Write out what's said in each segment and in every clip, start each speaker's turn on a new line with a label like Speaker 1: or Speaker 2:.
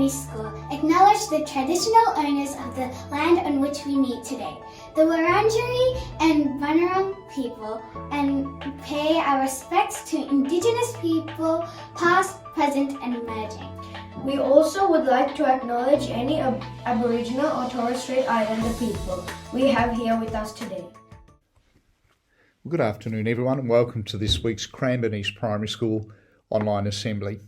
Speaker 1: Primary School acknowledge the traditional owners of the land on which we meet today, the Wurundjeri and Bunurong people, and pay our respects to Indigenous people, past, present and emerging.
Speaker 2: We also would like to acknowledge any Aboriginal or Torres Strait Islander people we have here with us today.
Speaker 3: Good afternoon everyone and welcome to this week's Cranbourne East Primary School online assembly.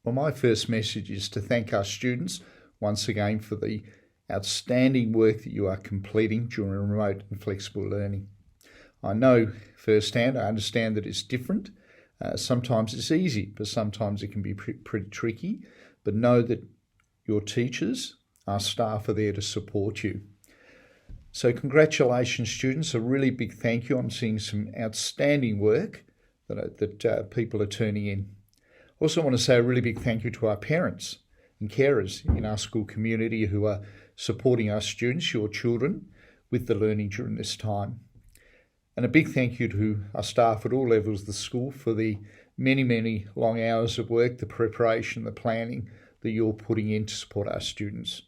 Speaker 3: Well, my first message is to thank our students once again for the outstanding work that you are completing during remote and flexible learning. I know firsthand, I understand that it's different. Sometimes it's easy, but sometimes it can be pretty tricky. But know that your teachers, our staff are there to support you. So congratulations students, a really big thank you. I'm seeing some outstanding work that people are turning in. Also want to say a really big thank you to our parents and carers in our school community who are supporting our students, your children, with the learning during this time. And a big thank you to our staff at all levels of the school for the many long hours of work, the preparation, the planning that you're putting in to support our students.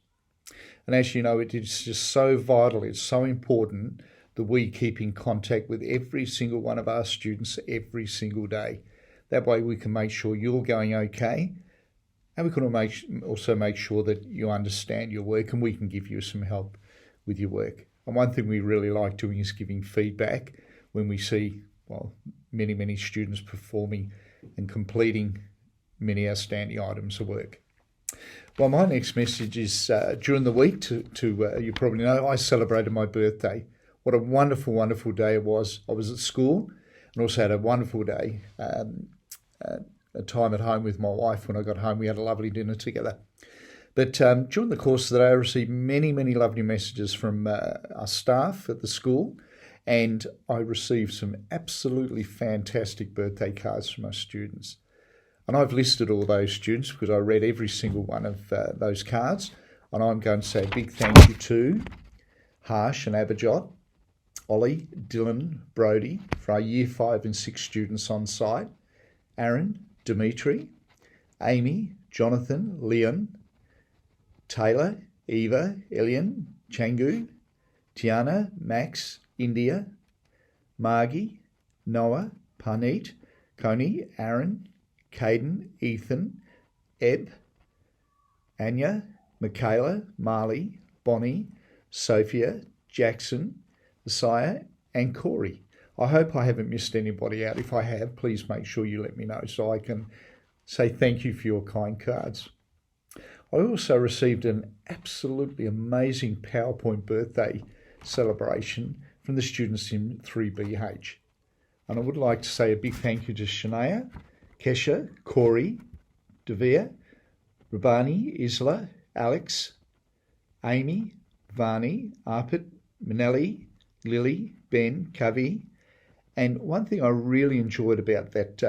Speaker 3: And as you know, it is just so vital, it's so important that we keep in contact with every single one of our students every single day. That way we can make sure you're going okay, and we can also make sure that you understand your work and we can give you some help with your work. And one thing we really like doing is giving feedback when we see, many students performing and completing many outstanding items of work. Well, my next message is during the week, you probably know, I celebrated my birthday. What a wonderful day it was. I was at school and also had a wonderful day, a time at home with my wife. When I got home, we had a lovely dinner together. But during the course of the day, I received many lovely messages from our staff at the school, and I received some absolutely fantastic birthday cards from our students. And I've listed all those students because I read every single one of those cards. And I'm going to say a big thank you to Harsh and Abhijot, Ollie, Dylan, Brody, for our Year 5 and 6 students on site, Aaron, Dimitri, Amy, Jonathan, Leon, Taylor, Eva, Elian, Changu, Tiana, Max, India, Margie, Noah, Parneet, Coney, Aaron, Caden, Ethan, Eb, Anya, Michaela, Marley, Bonnie, Sophia, Jackson, Messiah and Corey. I hope I haven't missed anybody out. If I have, please make sure you let me know so I can say thank you for your kind cards. I also received an absolutely amazing PowerPoint birthday celebration from the students in 3BH. And I would like to say a big thank you to Shania, Kesha, Corey, Devere, Rabani, Isla, Alex, Amy, Vani, Arpit, Manelli, Lily, Ben, Kavi. And one thing I really enjoyed about that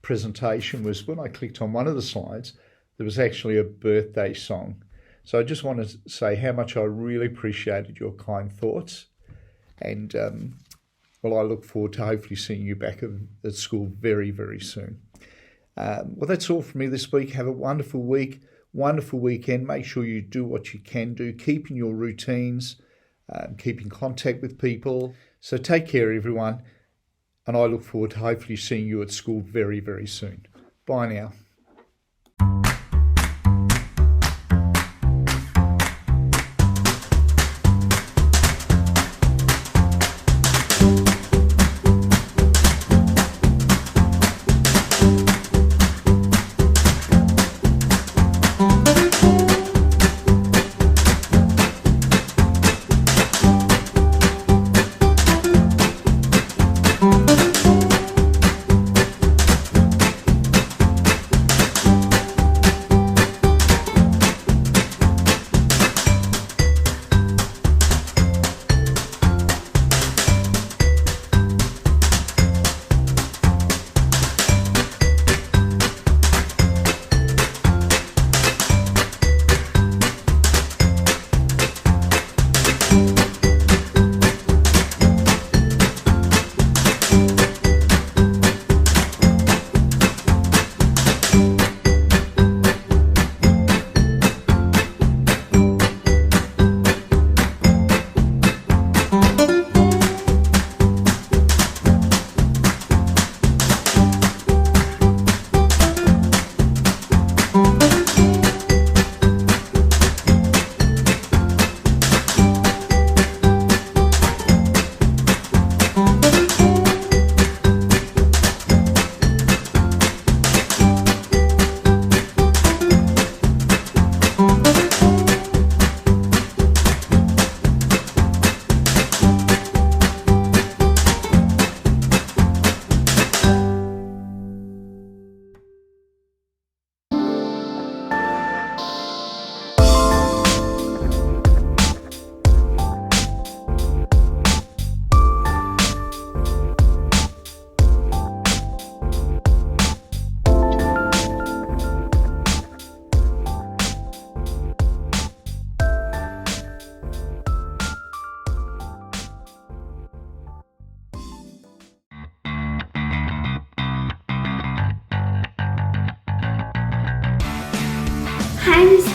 Speaker 3: presentation was when I clicked on one of the slides, there was actually a birthday song. So I just want to say how much I really appreciated your kind thoughts. And I look forward to hopefully seeing you back at school very soon. Well, that's all from me this week. Have a wonderful week, wonderful weekend. Make sure you do what you can do, keep in your routines, keep in contact with people. So take care, everyone. And I look forward to hopefully seeing you at school very soon. Bye now.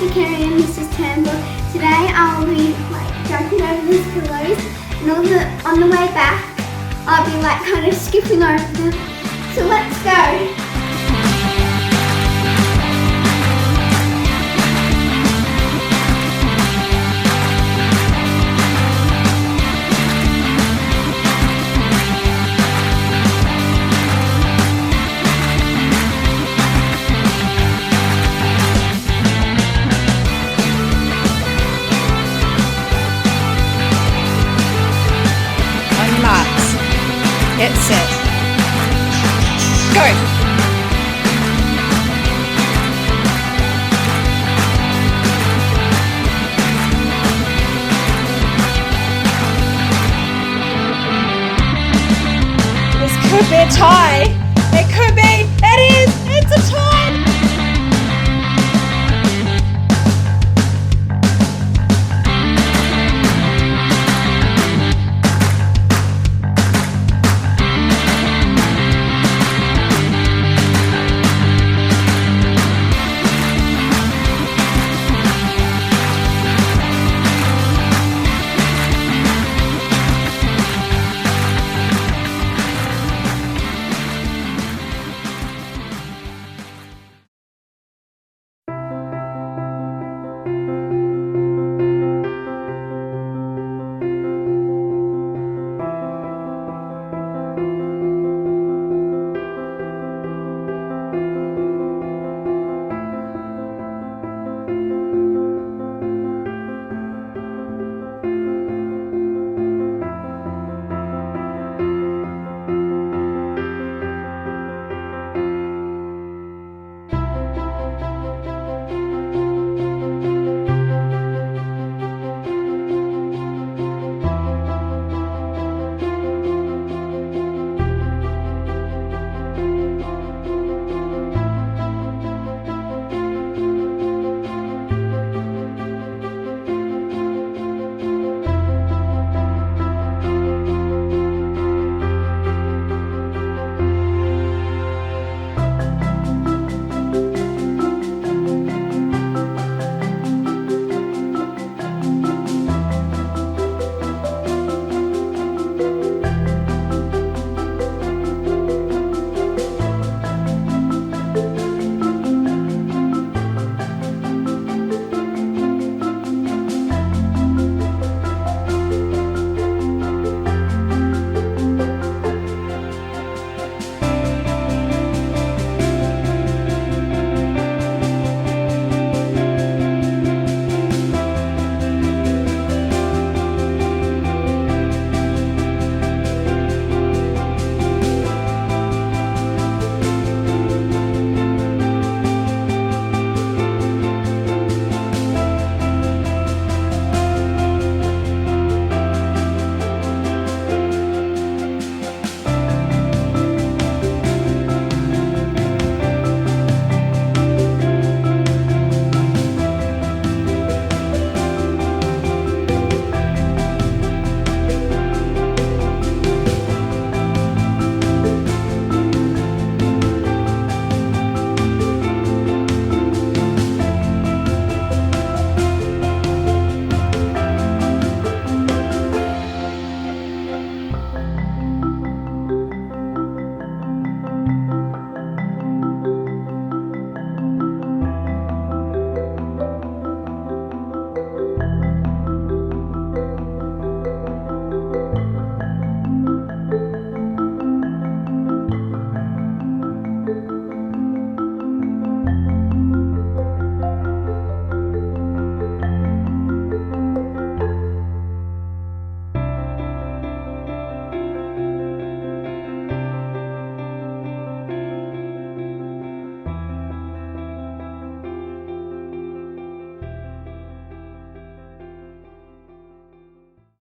Speaker 1: Dr. Carey and Mrs. Turnbull. Today I'll be jumping over these pillows, and on the way back I'll be kind of skipping over them. So let's go.
Speaker 4: Marks. Get set. Go. This could be a tie. It could be. It is. It's a tie.